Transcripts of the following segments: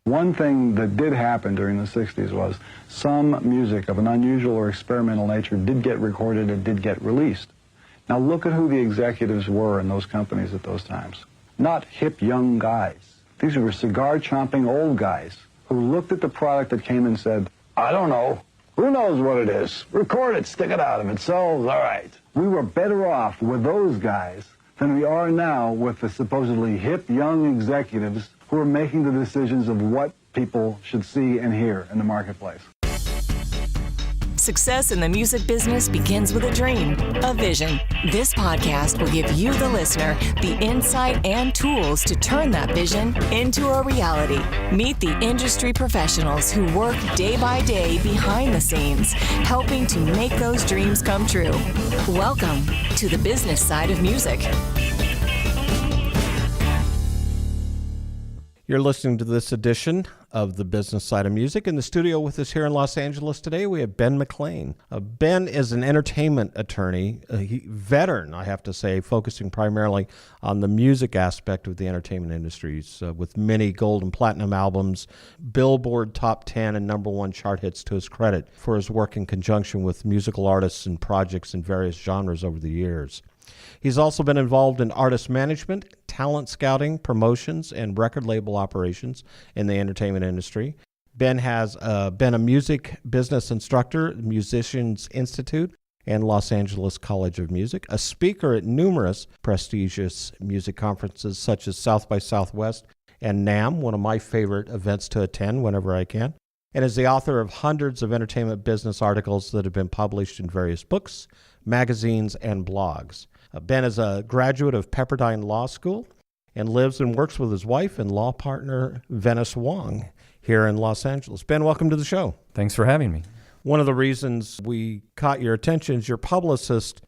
One thing that did happen during the 60s was some music of an unusual or experimental nature did get recorded and did get released. Now look at who the executives were in those companies at those times. Not hip young guys. These were cigar-chomping old guys who looked at the product that came and said, I don't know. Who knows what it is? Record it, stick it out. If it sells, all right. We were better off with those guys than we are now with the supposedly hip young executives who are making the decisions of what people should see and hear in the marketplace. Success in the music business begins with a dream, a vision. This podcast will give you, the listener, the insight and tools to turn that vision into a reality. Meet the industry professionals who work day by day behind the scenes, helping to make those dreams come true. Welcome to the business side of music. You're listening to this edition of the Business Side of Music. In the studio with us here in Los Angeles today, we have Ben McClane. Ben is an entertainment attorney, veteran, I have to say, focusing primarily on the music aspect of the entertainment industries, with many gold and platinum albums, Billboard Top 10 and #1 chart hits to his credit for his work in conjunction with musical artists and projects in various genres over the years. He's also been involved in artist management, talent scouting, promotions, and record label operations in the entertainment industry. Ben has been a music business instructor at Musicians Institute and Los Angeles College of Music, a speaker at numerous prestigious music conferences such as South by Southwest and NAMM, one of my favorite events to attend whenever I can, and is the author of hundreds of entertainment business articles that have been published in various books, magazines, and blogs. Ben is a graduate of Pepperdine Law School and lives and works with his wife and law partner, Venice Wong, here in Los Angeles. Ben, welcome to the show. Thanks for having me. One of the reasons we caught your attention is your publicist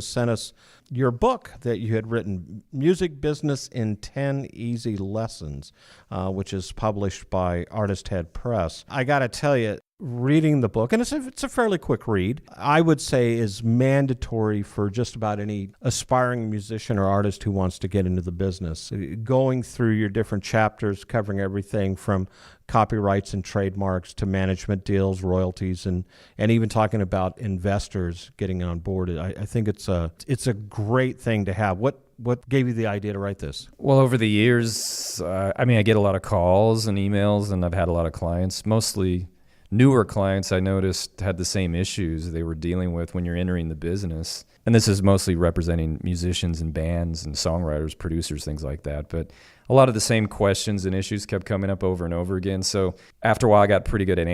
sent us your book that you had written, Music Business in 10 Easy Lessons, which is published by Artist Head Press. I got to tell you, reading the book, and it's a fairly quick read, I would say is mandatory for just about any aspiring musician or artist who wants to get into the business. Going through your different chapters, covering everything from copyrights and trademarks to management deals, royalties, and even talking about investors getting on board. I think it's a great thing to have. What gave you the idea to write this? Well, over the years, I get a lot of calls and emails, and I've had a lot of clients, mostly newer clients I noticed had the same issues they were dealing with when you're entering the business. And this is mostly representing musicians and bands and songwriters, producers, things like that. But a lot of the same questions and issues kept coming up over and over again. So after a while, I got pretty good at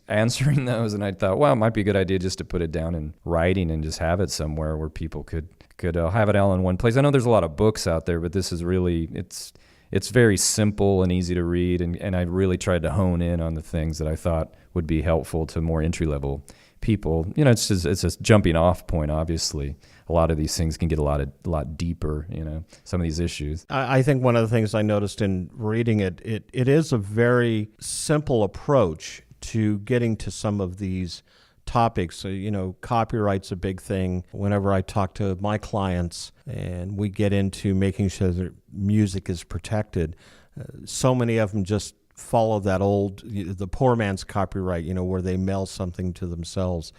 answering those. And I thought, well, it might be a good idea just to put it down in writing and just have it somewhere where people could have it all in one place. I know there's a lot of books out there, but this is really, it's very simple and easy to read, and I really tried to hone in on the things that I thought would be helpful to more entry-level people. You know, it's a jumping off point, obviously. A lot of these things can get a lot deeper, some of these issues. I think one of the things I noticed in reading it is a very simple approach to getting to some of these topics. So, copyright's a big thing. Whenever I talk to my clients and we get into making sure that music is protected, so many of them just follow that the poor man's copyright, where they mail something to themselves.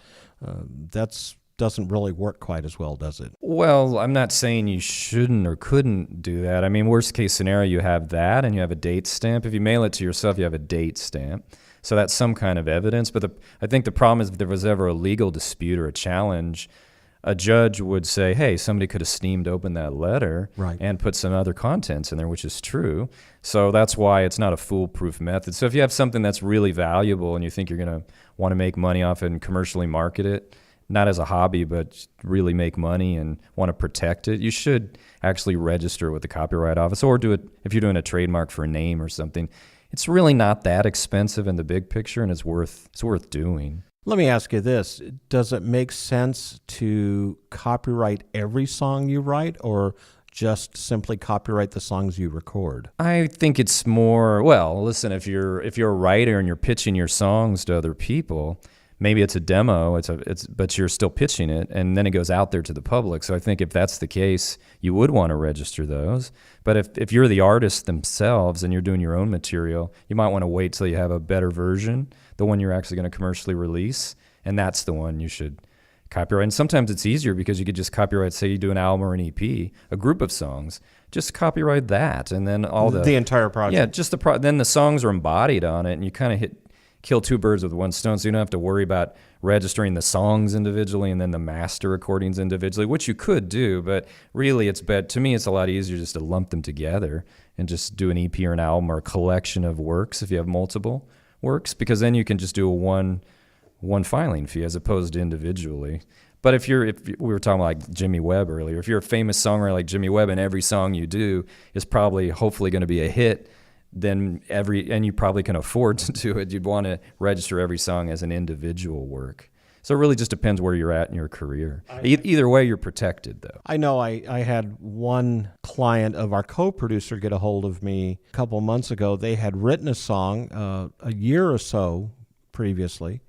That doesn't really work quite as well, does it? Well, I'm not saying you shouldn't or couldn't do that. Worst case scenario, you have that and you have a date stamp. If you mail it to yourself, you have a date stamp. So that's some kind of evidence. But I think the problem is if there was ever a legal dispute or a challenge, a judge would say, hey, somebody could have steamed open that letter and put some other contents in there, which is true. So that's why it's not a foolproof method. So if you have something that's really valuable and you think you're going to want to make money off it and commercially market it, not as a hobby, but really make money and want to protect it, you should actually register with the Copyright Office or do it if you're doing a trademark for a name or something. It's really not that expensive in the big picture, and it's worth doing. Let me ask you this. Does it make sense to copyright every song you write or just simply copyright the songs you record? I think it's more, well, listen, if you're a writer and you're pitching your songs to other people, maybe it's a demo, but you're still pitching it, and then it goes out there to the public. So I think if that's the case, you would want to register those. But if you're the artist themselves and you're doing your own material, you might want to wait till you have a better version, the one you're actually going to commercially release, and that's the one you should copyright. And sometimes it's easier because you could just copyright, say you do an album or an EP, a group of songs, just copyright that, and then all the entire project. Yeah, just then the songs are embodied on it, and you kind of kill two birds with one stone, so you don't have to worry about registering the songs individually and then the master recordings individually, which you could do, but really to me it's a lot easier just to lump them together and just do an EP or an album or a collection of works if you have multiple works, because then you can just do a one filing fee as opposed to individually. But if we were talking about like Jimmy Webb earlier, if you're a famous songwriter like Jimmy Webb and every song you do is probably hopefully going to be a hit, then and you probably can afford to do it, you'd want to register every song as an individual work. So it really just depends where you're at in your career. Either way, you're protected, though. I know I had one client of our co-producer get a hold of me a couple months ago. They had written a song a year or so previously,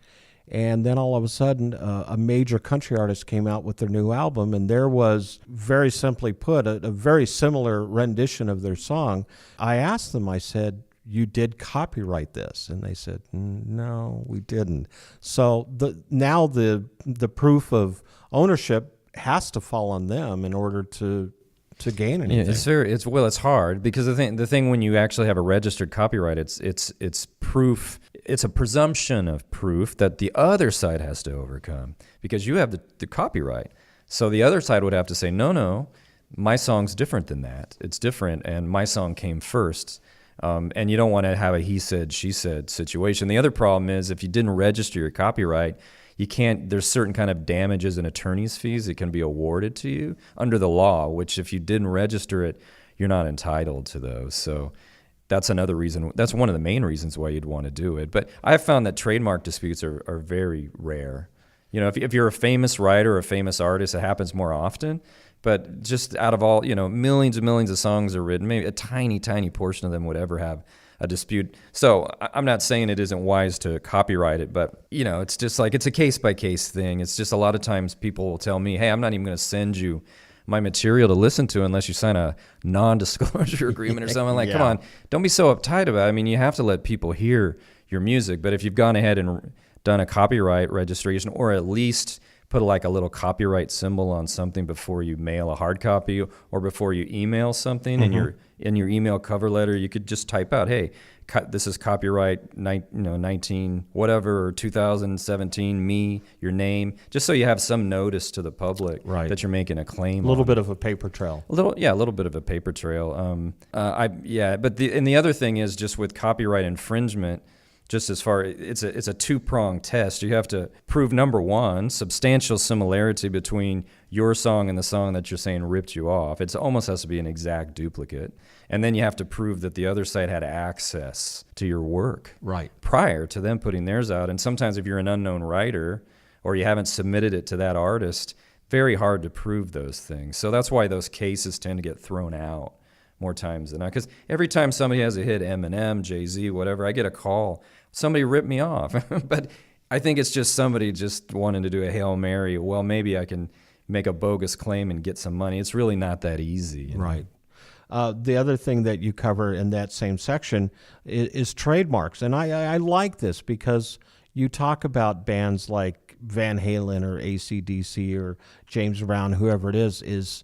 and then all of a sudden a major country artist came out with their new album, and there was, very simply put, a very similar rendition of their song. I asked them, I said, "You did copyright this?" And they said, "No, we didn't." So now the proof of ownership has to fall on them in order to gain anything. Yeah, it's hard because the thing when you actually have a registered copyright, it's proof. It's a presumption of proof that the other side has to overcome because you have the copyright. So the other side would have to say, no, my song's different than that. It's different, and my song came first. And you don't want to have a he said, she said situation. The other problem is if you didn't register your copyright, there's certain kind of damages and attorney's fees that can be awarded to you under the law, which if you didn't register it, you're not entitled to those. So that's another reason. That's one of the main reasons why you'd want to do it. But I've found that trademark disputes are very rare. If you're a famous writer or a famous artist, it happens more often. But just out of all, millions and millions of songs are written, maybe a tiny, tiny portion of them would ever have a dispute. So I'm not saying it isn't wise to copyright it, but, it's just like it's a case-by-case thing. It's just a lot of times people will tell me, hey, I'm not even going to send you my material to listen to unless you sign a non-disclosure agreement or something. Like, Come on, don't be so uptight about it. I mean, you have to let people hear your music. But if you've gone ahead and done a copyright registration or at least put like a little copyright symbol on something before you mail a hard copy or before you email something, in your email cover letter, you could just type out, hey, this is copyright 19 whatever or 2017 me, your name, just so you have some notice to the public that you're making a claim. A little bit of a paper trail. A little bit of a paper trail. But the other thing is just with copyright infringement. Just as far, it's a two-pronged test. You have to prove, number one, substantial similarity between your song and the song that you're saying ripped you off. It almost has to be an exact duplicate. And then you have to prove that the other side had access to your work prior to them putting theirs out. And sometimes if you're an unknown writer or you haven't submitted it to that artist, very hard to prove those things. So that's why those cases tend to get thrown out more times than not. Because every time somebody has a hit, Eminem, Jay-Z, whatever, I get a call. Somebody ripped me off. But I think it's just somebody just wanting to do a Hail Mary. Well, maybe I can make a bogus claim and get some money. It's really not that easy. Right. The other thing that you cover in that same section is trademarks. And I like this because you talk about bands like Van Halen or AC/DC or James Brown, whoever it is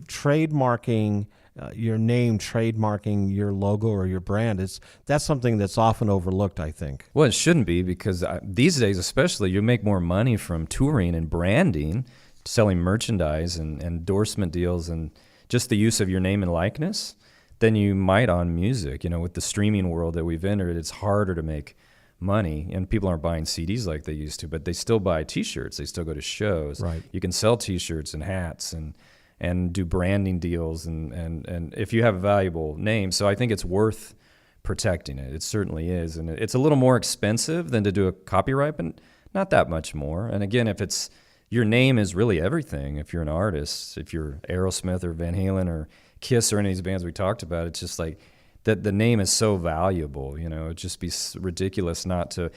trademarking your name, trademarking your logo or your brand. That's something that's often overlooked, I think. Well, it shouldn't be because these days especially, you make more money from touring and branding, selling merchandise and endorsement deals and just the use of your name and likeness than you might on music. With the streaming world that we've entered, it's harder to make money, and people aren't buying CDs like they used to, but they still buy T-shirts. They still go to shows. Right. You can sell T-shirts and hats and do branding deals and if you have a valuable name. So I think it's worth protecting it. It certainly is. And it's a little more expensive than to do a copyright, but not that much more. And again, if it's your name is really everything. If you're an artist, if you're Aerosmith or Van Halen or Kiss or any of these bands we talked about, it's just like that the name is so valuable. It'd just be ridiculous not to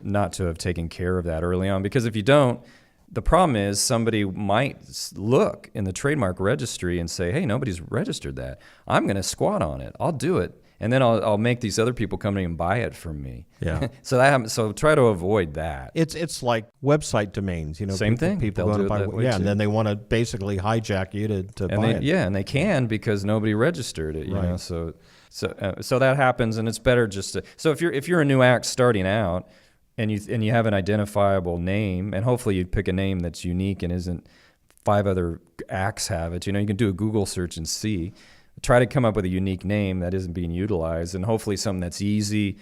not to have taken care of that early on, because if you don't, the problem is somebody might look in the trademark registry and say, hey, nobody's registered that. I'm going to squat on it. I'll do it. And then I'll make these other people come in and buy it from me. Yeah. So try to avoid that. It's like website domains, Same thing. People They'll go do to it buy, that way and too. then they want to basically hijack you to buy it. Yeah, and they can because nobody registered it. You Right. know, so that happens, and it's better just to. So if you're a new act starting out, and you have an identifiable name, and hopefully you pick a name that's unique and isn't 5 other acts have it. You know, you can do a Google search and see. Try to come up with a unique name that isn't being utilized, and hopefully something that's easy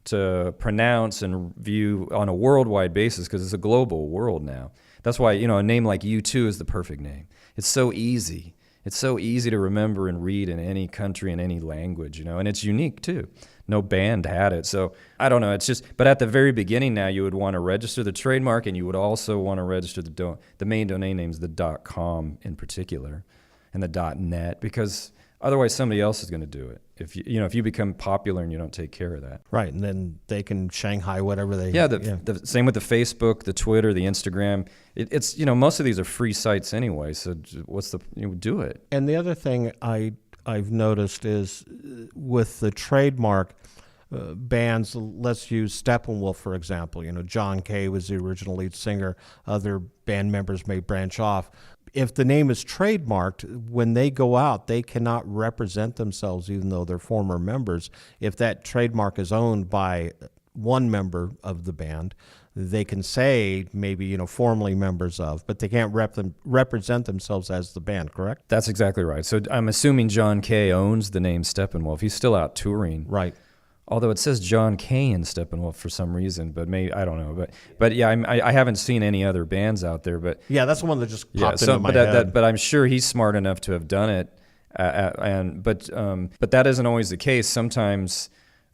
to pronounce and view on a worldwide basis, because it's a global world now. That's why, a name like U2 is the perfect name. It's so easy. It's so easy to remember and read in any country and any language, and it's unique too. No band had it. So I don't know. It's just, but at the very beginning now, you would want to register the trademark, and you would also want to register the main domain names, the .com in particular, and the .net, because otherwise, somebody else is going to do it. If you become popular and you don't take care of that, Right, and then they can Shanghai whatever they. The same with the Facebook, the Twitter, the Instagram. It's most of these are free sites anyway. So what's do it? And the other thing I've noticed is with the trademark bands. Let's use Steppenwolf for example. John Kay was the original lead singer. Other band members may branch off. If the name is trademarked, when they go out, they cannot represent themselves, even though they're former members. If that trademark is owned by one member of the band, they can say maybe, formerly members of, but they can't represent themselves as the band, correct? That's exactly right. So I'm assuming John Kay owns the name Steppenwolf. He's still out touring. Right. Although it says John Kay in Steppenwolf for some reason, but maybe I don't know. But yeah, I haven't seen any other bands out there. But yeah, that's the one that just popped into my head. But I'm sure he's smart enough to have done it. But that isn't always the case. Sometimes,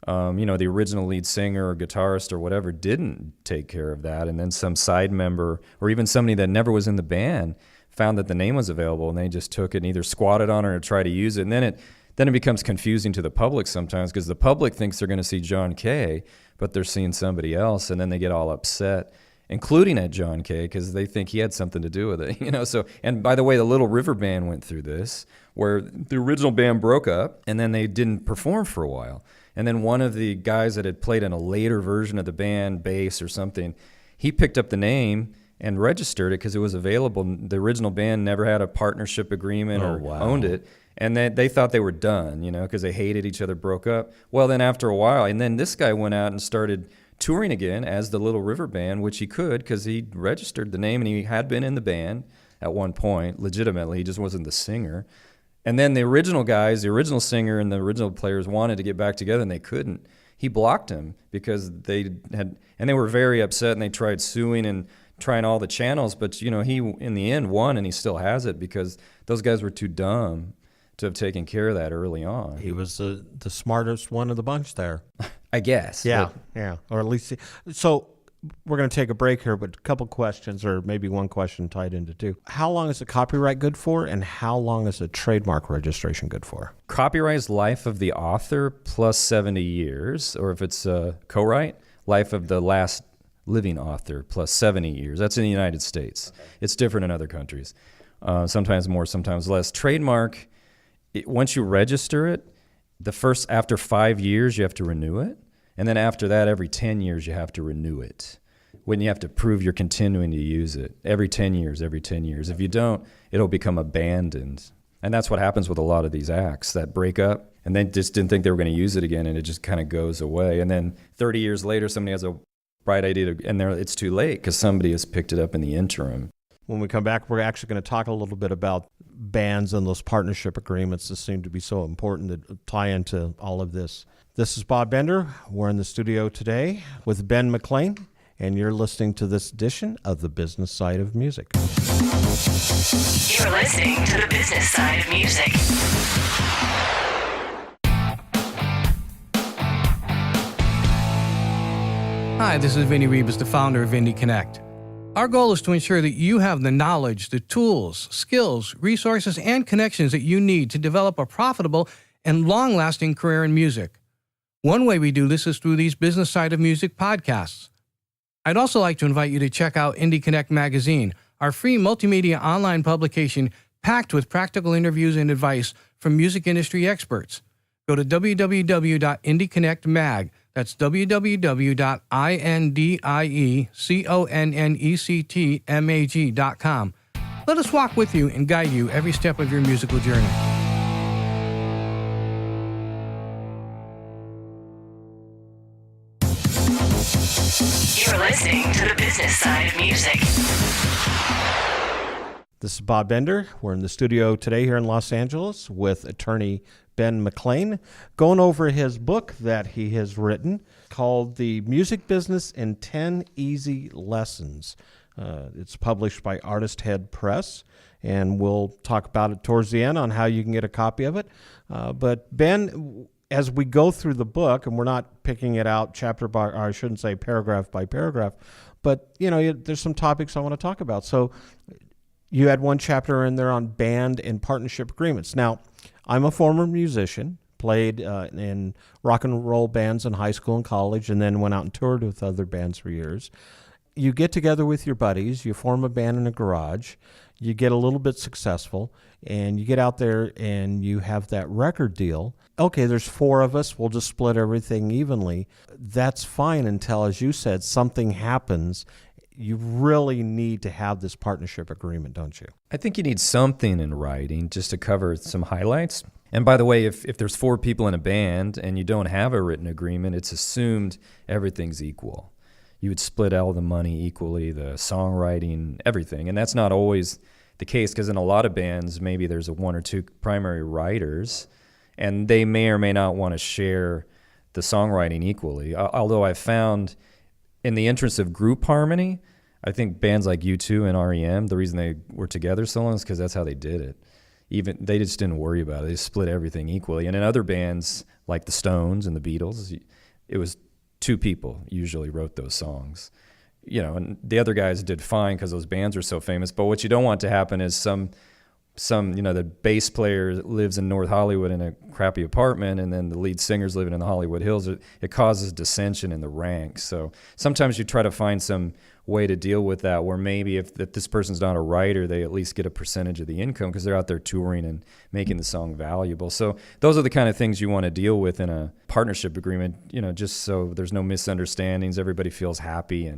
the original lead singer or guitarist or whatever didn't take care of that, and then some side member or even somebody that never was in the band found that the name was available, and they just took it and either squatted on it or tried to use it, and then it becomes confusing to the public sometimes, because the public thinks they're going to see John Kay, but they're seeing somebody else, and then they get all upset, including at John Kay, because they think he had something to do with it. So, and by the way, the Little River Band went through this, where the original band broke up, and then they didn't perform for a while. And then one of the guys that had played in a later version of the band, bass or something, he picked up the name and registered it because it was available. The original band never had a partnership agreement owned it. And they thought they were done, because they hated each other, broke up. Well, then after a while, and then this guy went out and started touring again as the Little River Band, which he could because he registered the name and he had been in the band at one point, legitimately. He just wasn't the singer. And then the original guys, the original singer and the original players wanted to get back together and they couldn't. He blocked him because they were very upset, and they tried suing and trying all the channels. But, he in the end won, and he still has it because those guys were too dumb to have taken care of that early on. He was the smartest one of the bunch there. I guess. Yeah, or at least. So we're going to take a break here, but a couple questions, or maybe one question tied into two. How long is a copyright good for, and how long is a trademark registration good for? Copyright's life of the author plus 70 years, or if it's a co-write, life of the last living author plus 70 years. That's in the United States. Okay. It's different in other countries. Sometimes more, sometimes less. Trademark, once you register it, after 5 years you have to renew it, and then after that every 10 years you have to renew it. When you have to prove you're continuing to use it every 10 years. If you don't, it'll become abandoned, and that's what happens with a lot of these acts that break up, and they just didn't think they were going to use it again, and it just kind of goes away. And then 30 years later, somebody has a bright idea, and it's too late because somebody has picked it up in the interim. When we come back, we're actually going to talk a little bit about bands and those partnership agreements that seem to be so important that tie into all of this. This is Bob Bender. We're in the studio today with Ben McClane, and you're listening to this edition of The Business Side of Music. You're listening to The Business Side of Music. Hi, this is Vinny Rebus, the founder of Indie Connect. Our goal is to ensure that you have the knowledge, the tools, skills, resources, and connections that you need to develop a profitable and long-lasting career in music. One way we do this is through these Business Side of Music podcasts. I'd also like to invite you to check out Indie Connect magazine, our free multimedia online publication packed with practical interviews and advice from music industry experts. Go to www.indieconnectmag, that's www.indieconnectmag.com. Let us walk with you and guide you every step of your musical journey. You're listening to the business side of music. This is Bob Bender. We're in the studio today here in Los Angeles with attorney Ben McClane, going over his book that he has written called The Music Business in 10 Easy Lessons. It's published by Artist Head Press, and we'll talk about it towards the end on how you can get a copy of it. But Ben, as we go through the book, and we're not picking it out chapter by, or I shouldn't say paragraph by paragraph, but there's some topics I want to talk about. So you had one chapter in there on band and partnership agreements. Now, I'm a former musician, played in rock and roll bands in high school and college, and then went out and toured with other bands for years. You get together with your buddies, you form a band in a garage, you get a little bit successful, and you get out there and you have that record deal. Okay, there's 4 of us, we'll just split everything evenly. That's fine until, as you said, something happens. You really need to have this partnership agreement, don't you? I think you need something in writing just to cover some highlights. And by the way, if there's 4 people in a band and you don't have a written agreement, it's assumed everything's equal. You would split all the money equally, the songwriting, everything. And that's not always the case, because in a lot of bands, maybe there's 1 or 2 primary writers, and they may or may not want to share the songwriting equally. Although I've found in the interest of group harmony, I think bands like U2 and REM, the reason they were together so long is because that's how they did it. Even they just didn't worry about it. They just split everything equally. And in other bands like the Stones and the Beatles, it was 2 people usually wrote those songs. And the other guys did fine because those bands are so famous. But what you don't want to happen is some the bass player lives in North Hollywood in a crappy apartment, and then the lead singer's living in the Hollywood Hills. It causes dissension in the ranks. So sometimes you try to find some way to deal with that, where maybe if this person's not a writer, they at least get a percentage of the income because they're out there touring and making the song valuable. So those are the kind of things you want to deal with in a partnership agreement, just so there's no misunderstandings, everybody feels happy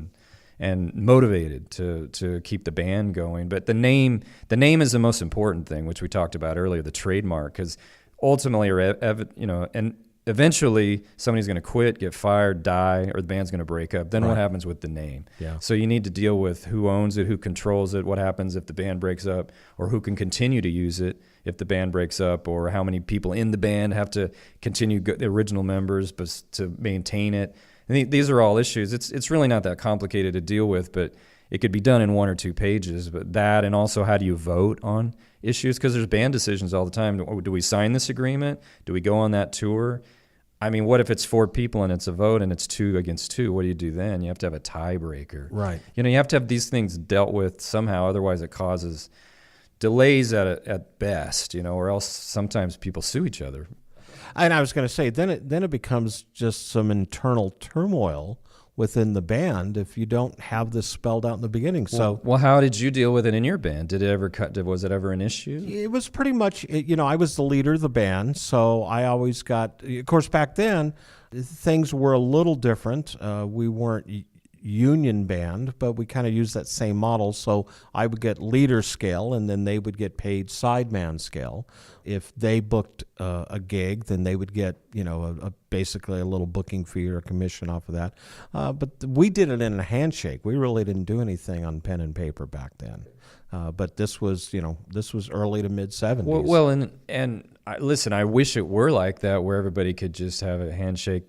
and motivated to keep the band going. But the name is the most important thing, which we talked about earlier, the trademark, because ultimately, and eventually somebody's going to quit, get fired, die, or the band's going to break up. Then What happens with the name? Yeah. So you need to deal with who owns it, who controls it, what happens if the band breaks up, or who can continue to use it if the band breaks up, or how many people in the band have to continue, the original members, but to maintain it. And these are all issues. It's really not that complicated to deal with, but it could be done in 1 or 2 pages. But that, and also how do you vote on issues? Because there's band decisions all the time. Do we sign this agreement? Do we go on that tour? I mean, what if it's 4 people and it's a vote and it's 2 against 2? What do you do then? You have to have a tiebreaker. Right. You have to have these things dealt with somehow. Otherwise, it causes delays at best. Or else sometimes people sue each other. And I was going to say, then it becomes just some internal turmoil within the band if you don't have this spelled out in the beginning. So, well, how did you deal with it in your band? Was it ever an issue? It was pretty much, I was the leader of the band, so I always got, of course, back then, things were a little different. We weren't union band, but we kind of used that same model. So I would get leader scale, and then they would get paid sideman scale. If they booked a gig, then they would get basically a little booking fee or a commission off of that. But we did it in a handshake. We really didn't do anything on pen and paper back then. But this was early to mid 70s. Well, listen, I wish it were like that, where everybody could just have a handshake,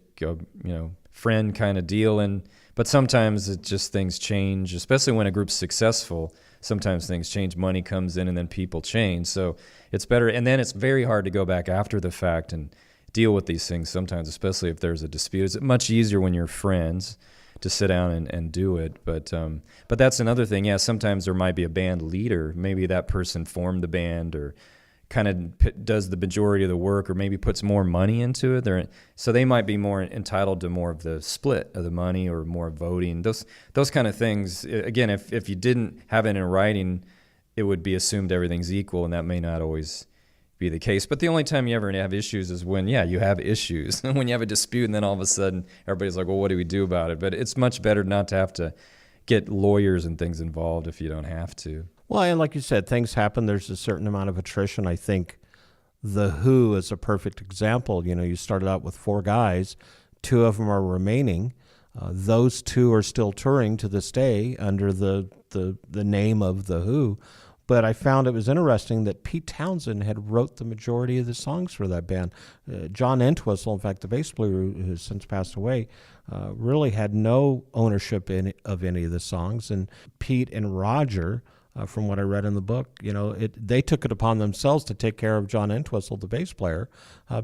friend kind of deal. But sometimes things change, especially when a group's successful. Sometimes things change, money comes in, and then people change. So it's better. And then it's very hard to go back after the fact and deal with these things sometimes, especially if there's a dispute. It's much easier when you're friends to sit down and do it. But that's another thing. Yeah, sometimes there might be a band leader. Maybe that person formed the band or kind of does the majority of the work, or maybe puts more money into it. So they might be more entitled to more of the split of the money, or more voting. Those kind of things. Again, if you didn't have it in writing, it would be assumed everything's equal, and that may not always be the case. But the only time you ever have issues is when, you have issues. When you have a dispute, and then all of a sudden everybody's like, well, what do we do about it? But it's much better not to have to get lawyers and things involved if you don't have to. Well, and like you said, things happen. There's a certain amount of attrition. I think The Who is a perfect example. You started out with 4 guys. 2 of them are remaining. Those 2 are still touring to this day under the name of The Who. But I found it was interesting that Pete Townsend had wrote the majority of the songs for that band. John Entwistle, in fact, the bass player who has since passed away, really had no ownership of any of the songs. And Pete and Roger, from what I read in the book, they took it upon themselves to take care of John Entwistle, the bass player,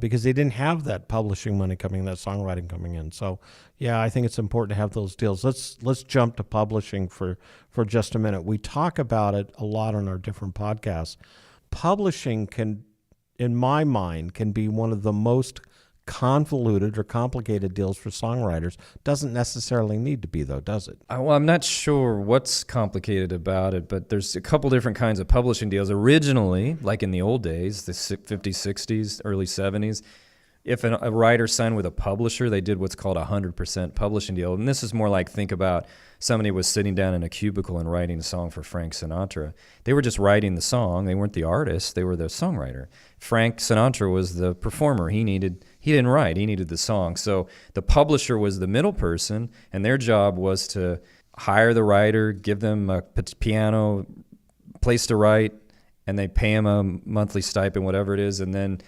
because they didn't have that publishing money coming, that songwriting coming in. So, I think it's important to have those deals. Let's jump to publishing for just a minute. We talk about it a lot on our different podcasts. Publishing can, in my mind, can be one of the most convoluted or complicated deals for songwriters. Doesn't necessarily need to be, though, does it? Well, I'm not sure what's complicated about it, but there's a couple different kinds of publishing deals. Originally, like in the old days, the 50s, 60s, early 70s, if a writer signed with a publisher, they did what's called a 100% publishing deal. And this is more like, think about somebody was sitting down in a cubicle and writing a song for Frank Sinatra. They were just writing the song. They weren't the artist. They were the songwriter. Frank Sinatra was the performer. He didn't write. He needed the song. So the publisher was the middle person, and their job was to hire the writer, give them a piano, place to write, and they pay him a monthly stipend, whatever it is, and then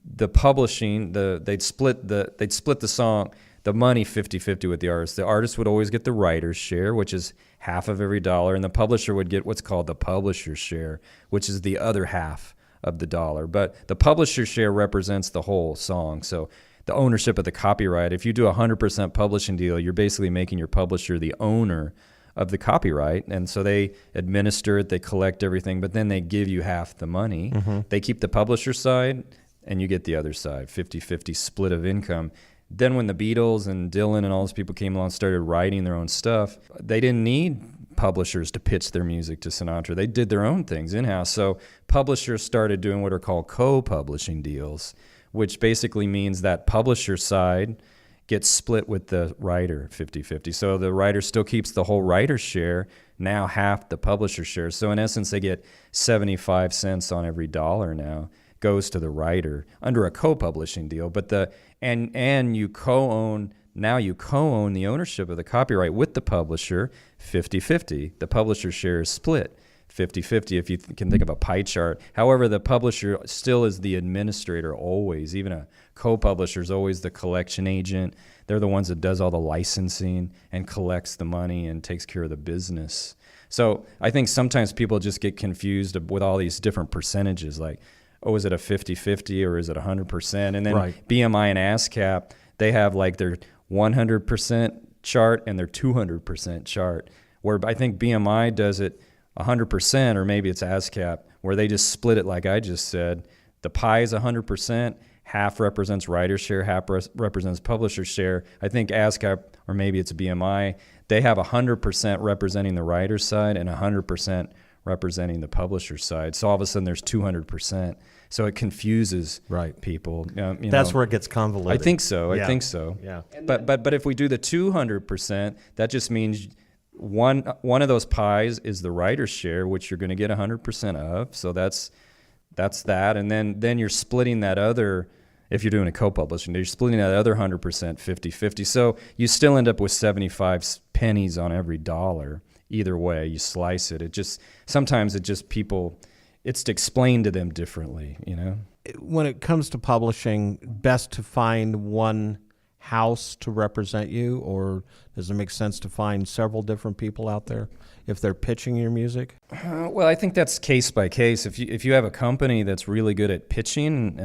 the publishing, they'd split the song, the money 50-50 with the artist. The artist would always get the writer's share, which is half of every dollar, and the publisher would get what's called the publisher's share, which is the other half of the dollar. But the publisher's share represents the whole song. So the ownership of the copyright, if you do a 100% publishing deal, you're basically making your publisher the owner of the copyright. And so they administer it, they collect everything, but then they give you half the money. Mm-hmm. They keep the publisher side, and you get the other side, 50-50 split of income. Then when the Beatles and Dylan and all those people came along and started writing their own stuff, they didn't need publishers to pitch their music to Sinatra. They did their own things in-house. So publishers started doing what are called co-publishing deals, which basically means that publisher side gets split with the writer 50-50. So the writer still keeps the whole writer's share, now half the publisher share. So in essence, they get 75 cents on every dollar now goes to the writer under a co-publishing deal. But you co-own the ownership of the copyright with the publisher 50-50. The publisher's share is split 50-50 if you can think of a pie chart. However, the publisher still is the administrator always. Even a co-publisher is always the collection agent. They're the ones that does all the licensing and collects the money and takes care of the business. So I think sometimes people just get confused with all these different percentages, like, oh, is it a 50-50 or is it 100%? And then right. BMI and ASCAP, they have like their 100% chart and their 200% chart, where I think BMI does it 100%, or maybe it's ASCAP, where they just split it like I just said. The pie is 100%, half represents writer's share, half represents publisher's share. I think ASCAP, or maybe it's BMI, they have 100% representing the writer's side and 100% representing the publisher's side. So all of a sudden there's 200%. So it confuses people. That's where it gets convoluted. I think so. Yeah. I think so. Yeah. But if we do the 200%, that just means one of those pies is the writer's share, which you're going to get 100% of. So that's that. And then you're splitting that other. If you're doing a co-publishing, you're splitting that other 100% 50-50. So you still end up with 75 pennies on every dollar. Either way you slice it. Sometimes it's explained to them differently, When it comes to publishing, best to find one house to represent you, or does it make sense to find several different people out there if they're pitching your music? Well, I think that's case by case. If you have a company that's really good at pitching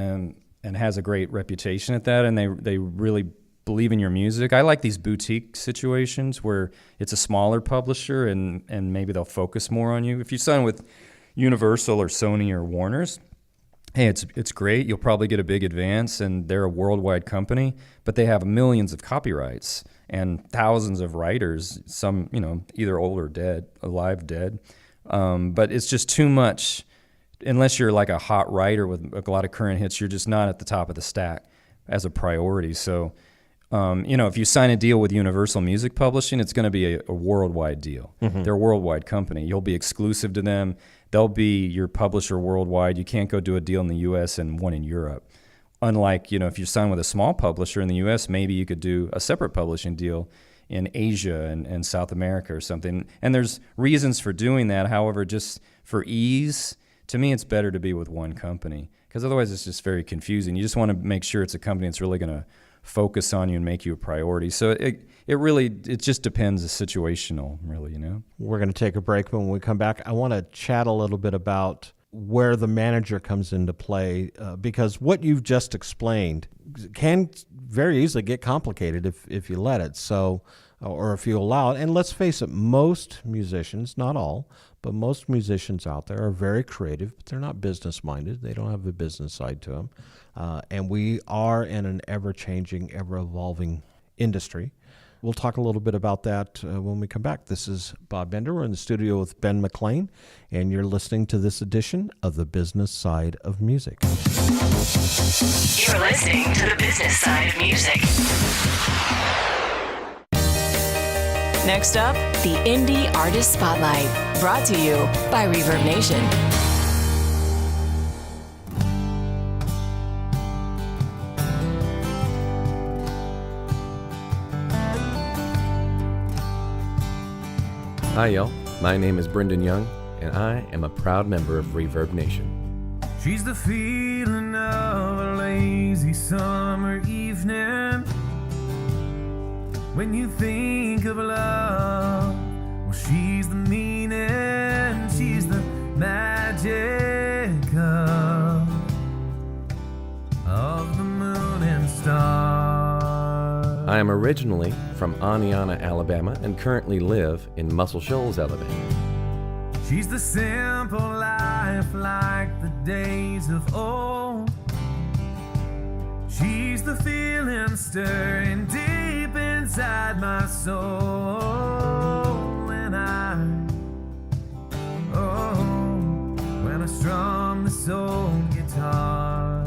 and has a great reputation at that, and they really believe in your music. I like these boutique situations where it's a smaller publisher and maybe they'll focus more on you. If you sign with Universal or Sony or Warner's, hey, it's great. You'll probably get a big advance, and they're a worldwide company, but they have millions of copyrights and thousands of writers, some, either old or dead, alive, dead. But it's just too much. Unless you're like a hot writer with a lot of current hits, you're just not at the top of the stack as a priority. So, if you sign a deal with Universal Music Publishing, it's going to be a worldwide deal. Mm-hmm. They're a worldwide company. You'll be exclusive to them. They'll be your publisher worldwide. You can't go do a deal in the U.S. and one in Europe. Unlike, if you sign with a small publisher in the U.S., maybe you could do a separate publishing deal in Asia and South America or something. And there's reasons for doing that. However, just for ease, to me, it's better to be with one company, because otherwise it's just very confusing. You just want to make sure it's a company that's really going to focus on you and make you a priority. So it just depends. It's situational, really, We're going to take a break. When we come back, I want to chat a little bit about where the manager comes into play, because what you've just explained can very easily get complicated if you let it. So, or if you allow it. And let's face it, most musicians, not all, but most musicians out there are very creative, but they're not business-minded. They don't have a business side to them. And we are in an ever-changing, ever-evolving industry. We'll talk a little bit about that when we come back. This is Bob Bender. We're in the studio with Ben McClane, and you're listening to this edition of The Business Side of Music. You're listening to The Business Side of Music. Next up, the Indie Artist Spotlight, brought to you by Reverb Nation. Hi, y'all. My name is Brendan Young, and I am a proud member of Reverb Nation. She's the feeling of a lazy summer evening. When you think of love, well, she's the meaning, she's the magic of the moon and stars. I am originally from Aniana, Alabama, and currently live in Muscle Shoals, Alabama. She's the simple life like the days of old. She's the feeling stirring deep inside my soul. When I strum this old guitar.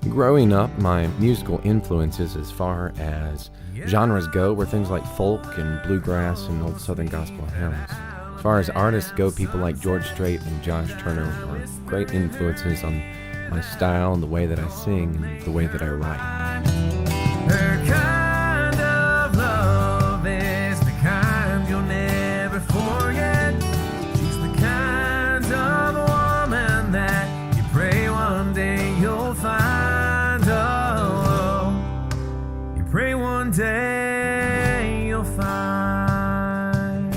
Growing up, my musical influences as far as genres go were things like folk and bluegrass and old Southern gospel hymns. As far as artists go, people like George Strait and Josh Turner are great influences on my style and the way that I sing and the way that I write. Her kind of love is the kind you'll never forget. She's the kind of woman that you pray one day you'll find. Oh, you pray one day you'll find.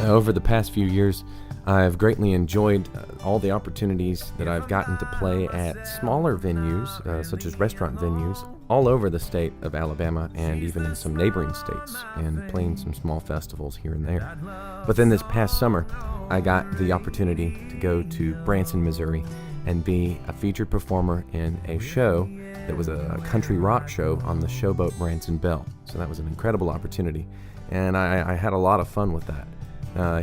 Over the past few years, I've greatly enjoyed all the opportunities that I've gotten to play at smaller venues, such as restaurant venues, all over the state of Alabama and even in some neighboring states, and playing some small festivals here and there. But then this past summer, I got the opportunity to go to Branson, Missouri, and be a featured performer in a show that was a country rock show on the Showboat Branson Bell. So that was an incredible opportunity, and I had a lot of fun with that.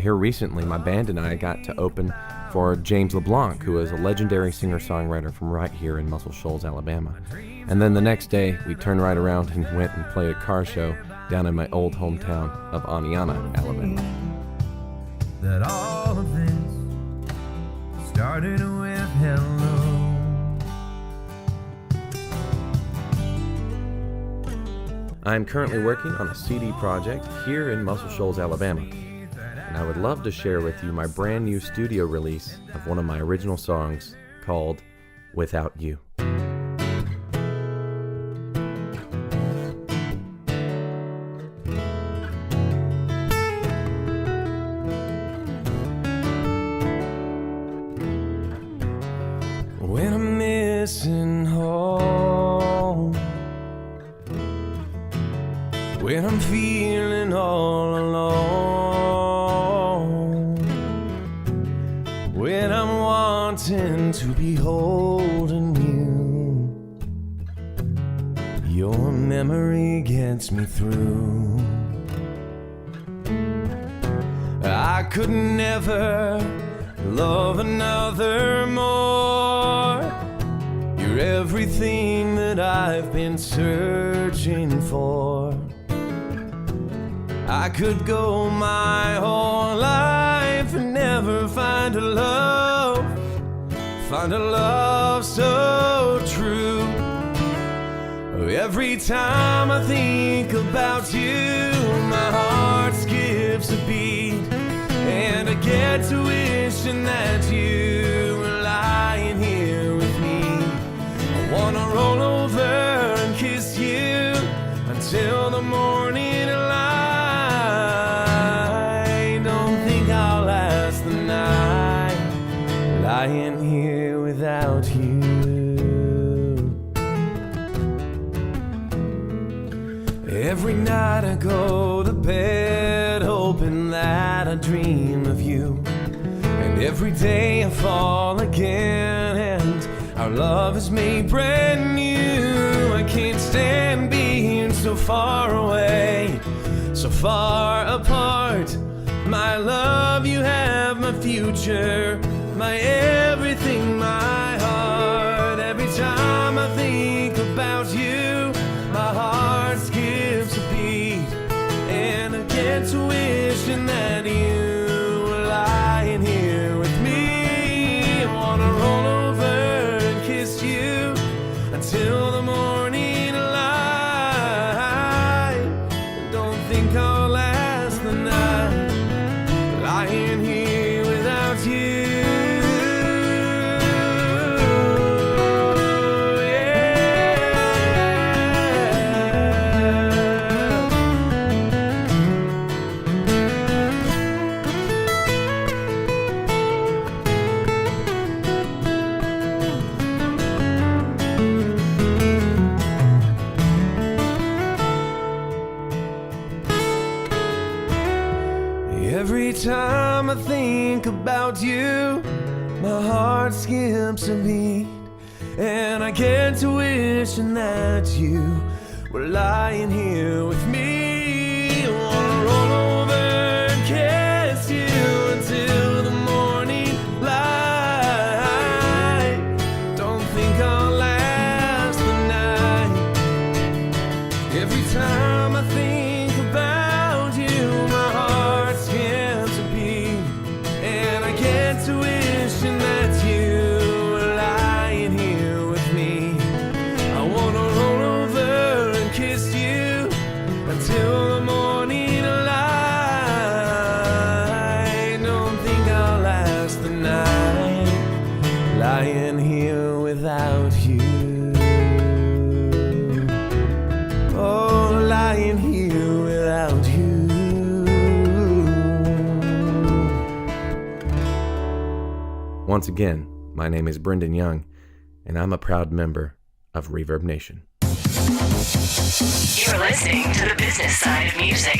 Here recently, my band and I got to open for James LeBlanc, who is a legendary singer-songwriter from right here in Muscle Shoals, Alabama. And then the next day, we turned right around and went and played a car show down in my old hometown of Aniana, Alabama. That all of this started with hello. I'm currently working on a CD project here in Muscle Shoals, Alabama. And I would love to share with you my brand new studio release of one of my original songs called Without You. When I'm missing home, when I'm feeling all alone, when I'm wanting feeling to be holding you. Your memory gets me through. I could never love another more. You're everything that I've been searching for. I could go my whole life and never find a love so true. Every time I think about you, my heart skips a beat, and I get to wishing that you were lying here with me. I wanna roll over and kiss you until the morning light. Don't think I'll last the night lying here without you. Every night I go to bed hoping that I dream of you, and every day I fall again and our love is made brand new. I can't stand being so far away, so far apart. My love, you have my future, my everything, my heart. Every time I think about you, my heart skips a beat, and I get to wishing that you were lying here with me. I wanna roll over and kiss you until the morning light. Don't think I'll last the night lying here without you. Every time I think about you, my heart skips a beat, and I get to wishing that you were lying here with me. I wanna roll over and kiss you until the morning light. Don't think I'll last the night. Every time I think about you, my heart skips a beat, and I get to wishing that you were lying here with me. I wanna roll over and kiss you until the morning light. Don't think I'll last the night lying here without you. Oh, lying here without you. Once again, my name is Brendan Young, and I'm a proud member of Reverb Nation. You're listening to the business side of music.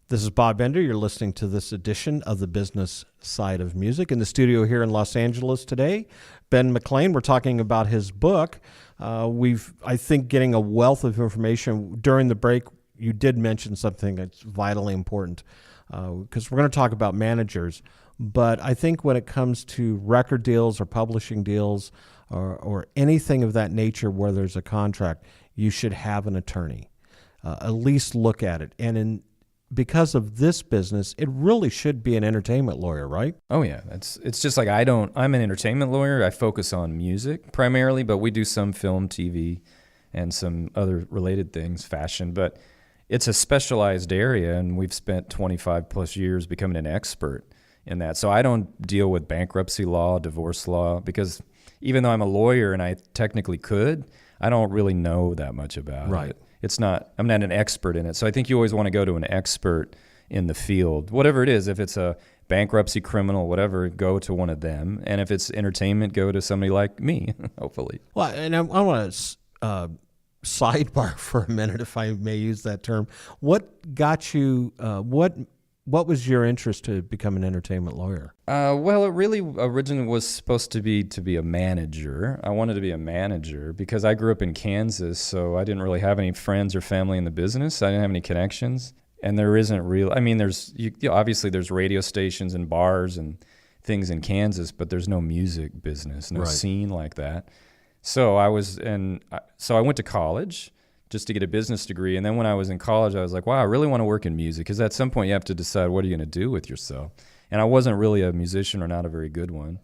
This is Bob Bender. You're listening to this edition of the business side of music. In the studio here in Los Angeles today, Ben McClane. We're talking about his book. I think, getting a wealth of information. During the break, you did mention something that's vitally important, because we're going to talk about managers. But I think when it comes to record deals or publishing deals or anything of that nature where there's a contract, you should have an attorney. At least look at it. And because of this business, it really should be an entertainment lawyer, right? Oh yeah, it's just like I'm an entertainment lawyer. I focus on music primarily, but we do some film, TV, and some other related things, fashion. But it's a specialized area, and we've spent 25 plus years becoming an expert in that. So I don't deal with bankruptcy law, divorce law, because even though I'm a lawyer and I technically could, I don't really know that much about it. I'm not an expert in it. So I think you always want to go to an expert in the field, whatever it is. If it's a bankruptcy, criminal, whatever, go to one of them. And if it's entertainment, go to somebody like me, hopefully. Well, and I want to sidebar for a minute, if I may use that term. What got you, what What was your interest to become an entertainment lawyer? Well, it really originally was supposed to be a manager. I wanted to be a manager because I grew up in Kansas, so I didn't really have any friends or family in the business. I didn't have any connections, and there isn't real. I mean, obviously there's radio stations and bars and things in Kansas, but there's no music business, no scene like that. So I went to college just to get a business degree. And then when I was in college, I was like, wow, I really want to work in music, because at some point you have to decide what are you going to do with yourself. And I wasn't really a musician, or not a very good one.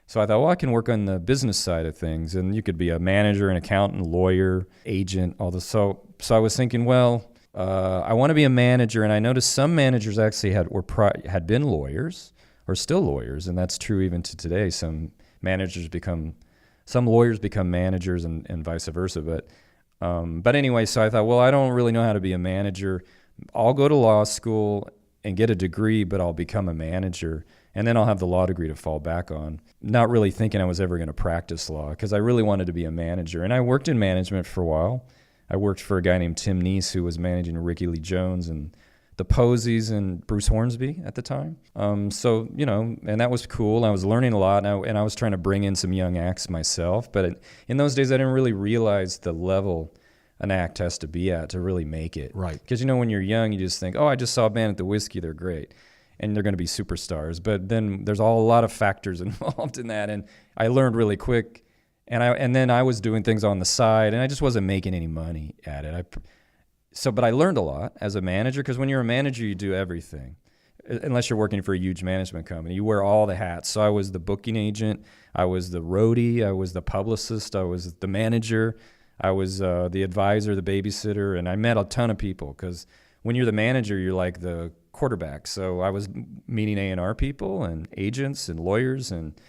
So I thought, well, I can work on the business side of things. And you could be a manager, an accountant, lawyer, agent, all this. So I was thinking, well, I want to be a manager. And I noticed some managers actually had been lawyers or still lawyers. And that's true even to today. Some lawyers become managers and vice versa. But anyway, so I thought, well, I don't really know how to be a manager. I'll go to law school and get a degree, but I'll become a manager, and then I'll have the law degree to fall back on. Not really thinking I was ever going to practice law, because I really wanted to be a manager. And I worked in management for a while. I worked for a guy named Tim Neese, who was managing Ricky Lee Jones and the Posies and Bruce Hornsby at the time. So, and that was cool. I was learning a lot, and I was trying to bring in some young acts myself. But in those days, I didn't really realize the level an act has to be at to really make it. Right. Because, when you're young, you just think, oh, I just saw a band at the Whiskey, they're great, and they're going to be superstars. But then there's a lot of factors involved in that, and I learned really quick. And then I was doing things on the side, and I just wasn't making any money at it. But I learned a lot as a manager, because when you're a manager, you do everything. Unless you're working for a huge management company, you wear all the hats. So I was the booking agent, I was the roadie, I was the publicist, I was the manager, I was the advisor, the babysitter, and I met a ton of people, because when you're the manager, you're like the quarterback. So I was meeting A&R people and agents and lawyers, and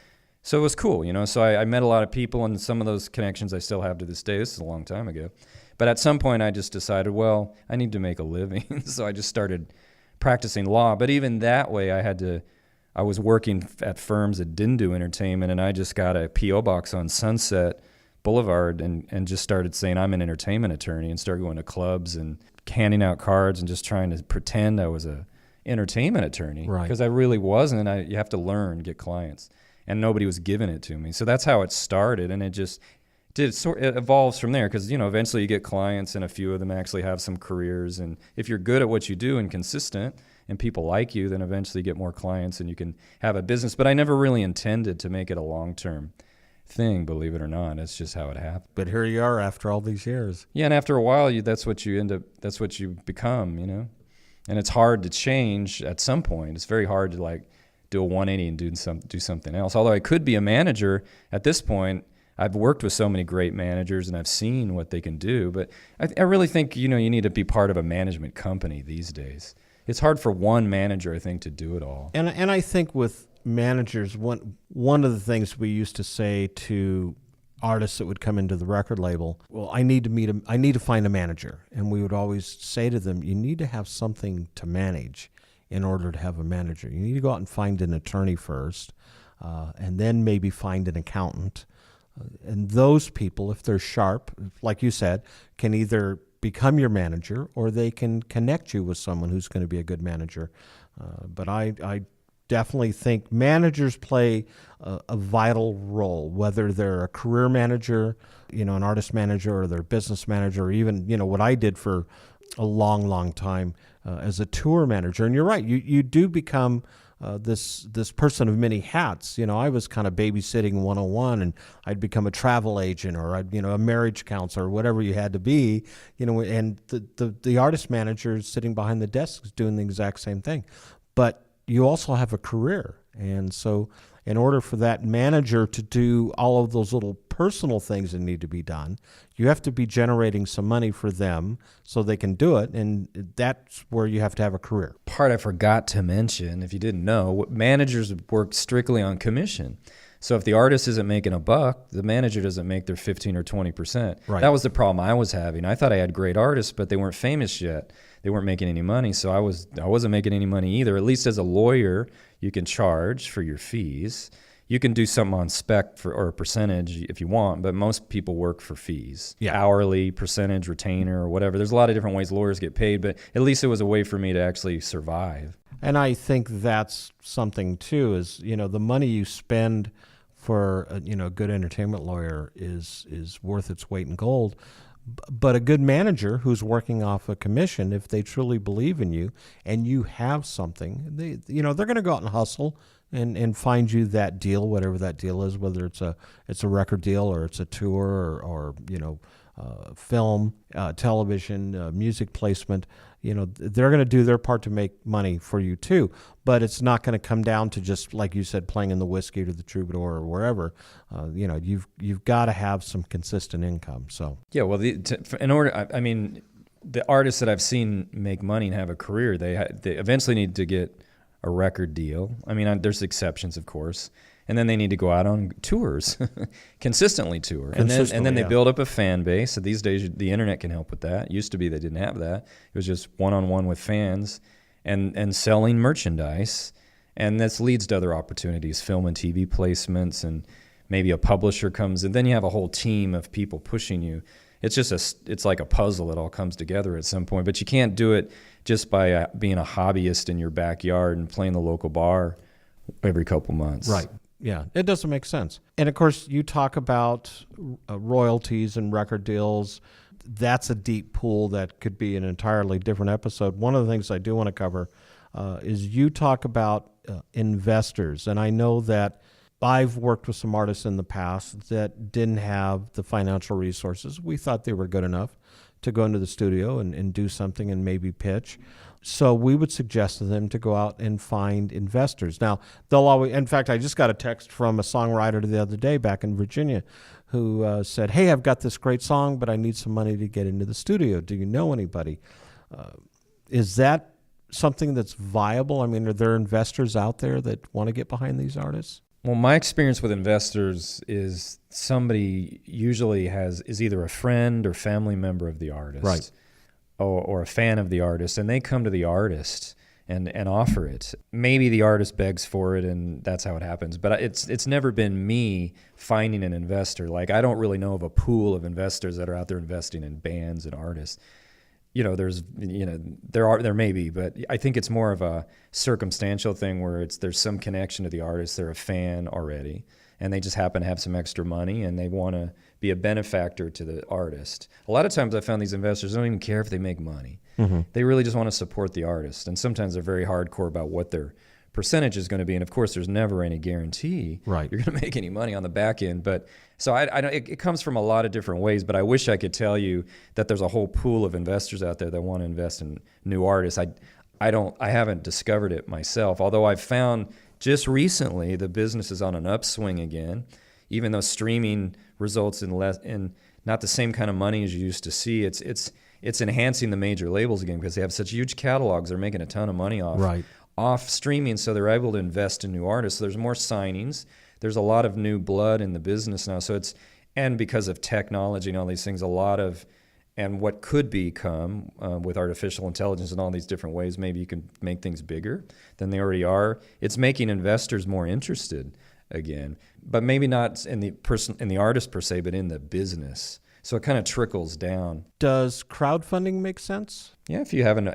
so it was cool, So I met a lot of people, and some of those connections I still have to this day. This is a long time ago. But at some point, I just decided, well, I need to make a living. So I just started practicing law. But even that way, I was working at firms that didn't do entertainment, and I just got a P.O. box on Sunset Boulevard and just started saying I'm an entertainment attorney, and started going to clubs and handing out cards and just trying to pretend I was a entertainment attorney. Right. Because I really wasn't. You have to learn, get clients. And nobody was giving it to me. So that's how it started, and it evolves from there, because eventually you get clients, and a few of them actually have some careers. And if you're good at what you do and consistent, and people like you, then eventually you get more clients and you can have a business. But I never really intended to make it a long-term thing, believe it or not. It's just how it happened. But here you are after all these years. Yeah, and after a while, that's what you become, And it's hard to change at some point. It's very hard to do a 180 and do something else. Although I could be a manager at this point. I've worked with so many great managers, and I've seen what they can do. But I really think, you need to be part of a management company these days. It's hard for one manager, I think, to do it all. And I think with managers, one of the things we used to say to artists that would come into the record label, well, I need to find a manager. And we would always say to them, you need to have something to manage in order to have a manager. You need to go out and find an attorney first, and then maybe find an accountant. And those people, if they're sharp, like you said, can either become your manager, or they can connect you with someone who's going to be a good manager. But I definitely think managers play a vital role, whether they're a career manager, an artist manager, or they're a business manager, or even, what I did for a long, long time as a tour manager. And you're right, you do become this person of many hats. I was kind of babysitting 101, and I'd become a travel agent, or I'd, a marriage counselor, or whatever you had to be, and the artist manager is sitting behind the desk is doing the exact same thing. But you also have a career. And so in order for that manager to do all of those little personal things that need to be done, you have to be generating some money for them so they can do it, and that's where you have to have a career. Part I forgot to mention, if you didn't know, managers work strictly on commission. So if the artist isn't making a buck, the manager doesn't make their 15 or 20%. Right. That was the problem I was having. I thought I had great artists, but they weren't famous yet. They weren't making any money, so I wasn't making any money either. At least as a lawyer, you can charge for your fees. You can do something on spec or a percentage if you want, but most people work for fees. Yeah. Hourly, percentage, retainer, or whatever. There's a lot of different ways lawyers get paid, but at least it was a way for me to actually survive. And I think that's something too, is, the money you spend for a good entertainment lawyer is worth its weight in gold. But a good manager who's working off a commission, if they truly believe in you and you have something, they're going to go out and hustle and find you that deal, whatever that deal is, whether it's a record deal or it's a tour or film, television, music placement. They're going to do their part to make money for you too, but it's not going to come down to just, like you said, playing in the Whiskey or the Troubadour or wherever. You've got to have some consistent income. So yeah, well, the artists that I've seen make money and have a career, they eventually need to get a record deal. There's exceptions, of course. And then they need to go out on tours, consistently tour. And then they build up a fan base. So these days, the internet can help with that. It used to be they didn't have that. It was just one-on-one with fans and selling merchandise. And this leads to other opportunities, film and TV placements, and maybe a publisher comes. And then you have a whole team of people pushing you. It's like a puzzle. It all comes together at some point. But you can't do it just by being a hobbyist in your backyard and playing the local bar every couple months. Right. Yeah, it doesn't make sense. And of course, you talk about royalties and record deals. That's a deep pool that could be an entirely different episode. One of the things I do want to cover is you talk about investors. And I know that I've worked with some artists in the past that didn't have the financial resources. We thought they were good enough to go into the studio and do something and maybe pitch. So we would suggest to them to go out and find investors. Now, they'll always, in fact, I just got a text from a songwriter the other day back in Virginia who said, hey, I've got this great song, but I need some money to get into the studio. Do you know anybody? Is that something that's viable? Are there investors out there that want to get behind these artists? Well, my experience with investors is somebody usually is either a friend or family member of the artist. Right. Or a fan of the artist, and they come to the artist and offer it. Maybe the artist begs for it, and that's how it happens. But it's never been me finding an investor. Like, I don't really know of a pool of investors that are out there investing in bands and artists. There may be, but I think it's more of a circumstantial thing where there's some connection to the artist. They're a fan already, and they just happen to have some extra money, and they want to be a benefactor to the artist. A lot of times I found these investors don't even care if they make money. Mm-hmm. They really just want to support the artist. And sometimes they're very hardcore about what their percentage is going to be. And of course, there's never any guarantee you're going to make any money on the back end. But so it comes from a lot of different ways, but I wish I could tell you that there's a whole pool of investors out there that want to invest in new artists. I haven't discovered it myself, although I've found just recently the business is on an upswing again. Even though streaming results in not the same kind of money as you used to see, it's enhancing the major labels again because they have such huge catalogs. They're making a ton of money off streaming, so they're able to invest in new artists. So there's more signings. There's a lot of new blood in the business now. And because of technology and all these things, and what could become with artificial intelligence and all these different ways, maybe you can make things bigger than they already are. It's making investors more interested again, but maybe not in the artist per se, but in the business. So it kind of trickles down. Does crowdfunding make sense? Yeah, if you have an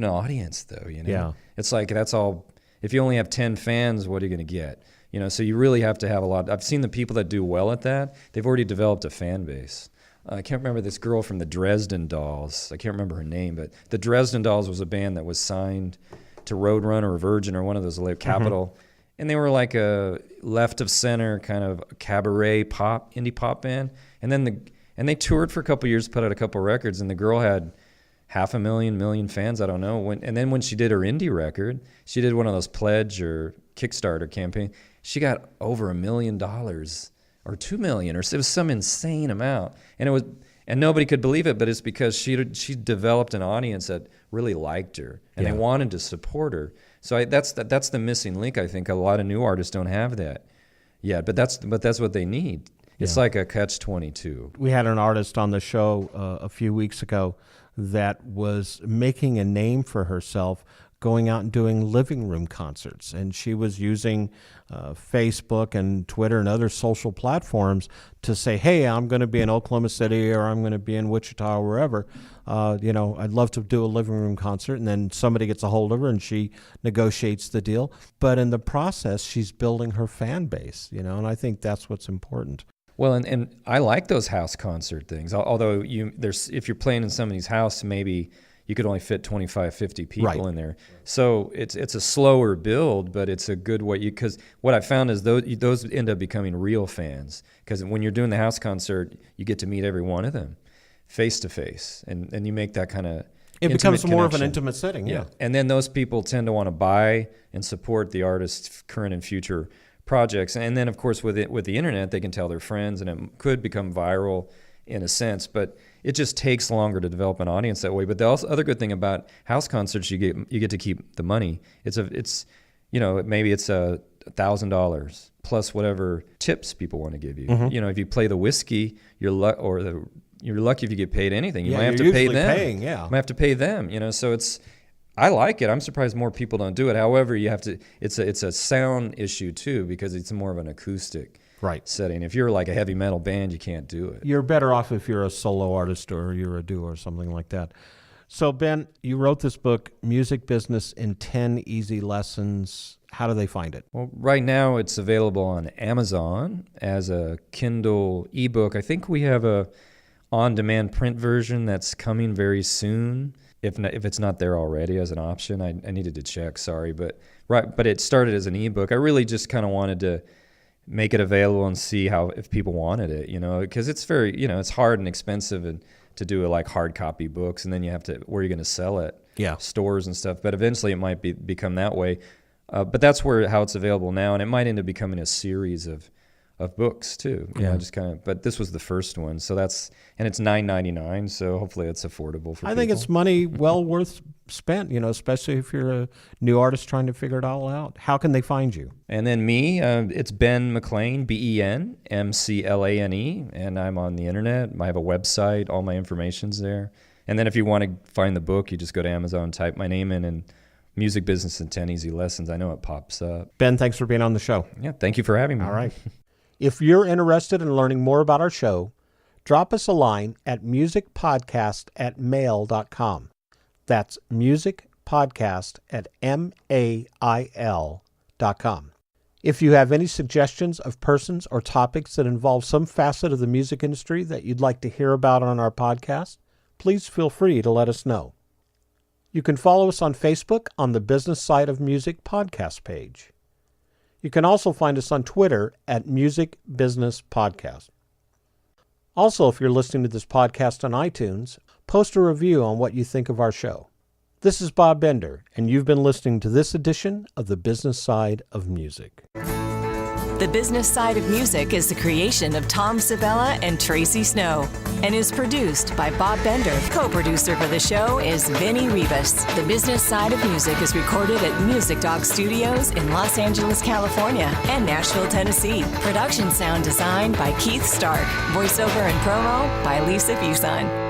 audience, though, Yeah. It's like that's all. If you only have 10 fans, what are you going to get? So you really have to have a lot. I've seen the people that do well at that. They've already developed a fan base. I can't remember this girl from the Dresden Dolls. I can't remember her name, but the Dresden Dolls was a band that was signed to Roadrunner or Virgin or one of those Capitol. Mm-hmm. And they were like a left of center kind of cabaret indie pop band. And they toured for a couple years, put out a couple records, and the girl had 500,000 fans, I don't know. And then when she did her indie record, she did one of those pledge or Kickstarter campaign. She got over $1 million or 2 million, or it was some insane amount. And nobody could believe it, but it's because she developed an audience that really liked her, and they wanted to support her. So that's the missing link. I think a lot of new artists don't have that yet, but that's what they need. It's like a catch-22. We had an artist on the show a few weeks ago that was making a name for herself going out and doing living room concerts. And she was using Facebook and Twitter and other social platforms to say, hey, I'm going to be in Oklahoma City or I'm going to be in Wichita or wherever. I'd love to do a living room concert. And then somebody gets a hold of her and she negotiates the deal. But in the process, she's building her fan base, and I think that's what's important. Well, and I like those house concert things. Although if you're playing in somebody's house, maybe you could only fit 25, 50 people in there. So it's a slower build, but it's a good way. Because what I found is those end up becoming real fans. Because when you're doing the house concert, you get to meet every one of them face to face, and you make that kind of it becomes more of an connection. intimate setting. Yeah. And then those people tend to want to buy and support the artist's current and future projects. And then, of course, with the internet, they can tell their friends, and it could become viral in a sense. But it just takes longer to develop an audience that way. But the other good thing about house concerts, you get to keep the money. Maybe it's $1,000 plus whatever tips people want to give you. Mm-hmm. If you play the whiskey, you're lucky if you get paid anything. You might have to you're pay usually them. paying, yeah. You might have to pay them. So I like it. I'm surprised more people don't do it. However, it's a sound issue too, because it's more of an acoustic setting. If you're like a heavy metal band, you can't do it. You're better off if you're a solo artist or you're a duo or something like that. So, Ben, you wrote this book, Music Business in 10 Easy Lessons. How do they find it? Well, right now it's available on Amazon as a Kindle ebook. I think we have a on-demand print version that's coming very soon. If it's not there already as an option, I needed to check. Sorry, but it started as an ebook. I really just kind of wanted to make it available and see if people wanted it, because it's very, it's hard and expensive and to do like hard copy books, and then you have to where you're going to sell it, stores and stuff. But eventually it might become that way. But that's how it's available now, and it might end up becoming a series of books too. But this was the first one, so it's $9.99. So hopefully it's affordable for people. I think it's money well worth spent, especially if you're a new artist trying to figure it all out. How can they find you? And then me, it's Ben McClane, BenMclane, and I'm on the internet. I have a website, all my information's there. And then if you want to find the book, you just go to Amazon, type my name in, and Music Business in 10 Easy Lessons. I know it pops up. Ben, thanks for being on the show. Yeah, thank you for having me. All right. If you're interested in learning more about our show, drop us a line at musicpodcast@mail.com. That's musicpodcast@mail.com. If you have any suggestions of persons or topics that involve some facet of the music industry that you'd like to hear about on our podcast, please feel free to let us know. You can follow us on Facebook on the Business Side of Music podcast page. You can also find us on Twitter at Music Business Podcast. Also, if you're listening to this podcast on iTunes, post a review on what you think of our show. This is Bob Bender, and you've been listening to this edition of The Business Side of Music. The Business Side of Music is the creation of Tom Sabella and Tracy Snow and is produced by Bob Bender. Co-producer for the show is Vinny Rivas. The Business Side of Music is recorded at Music Dog Studios in Los Angeles, California and Nashville, Tennessee. Production sound design by Keith Stark. Voiceover and promo by Lisa Fuson.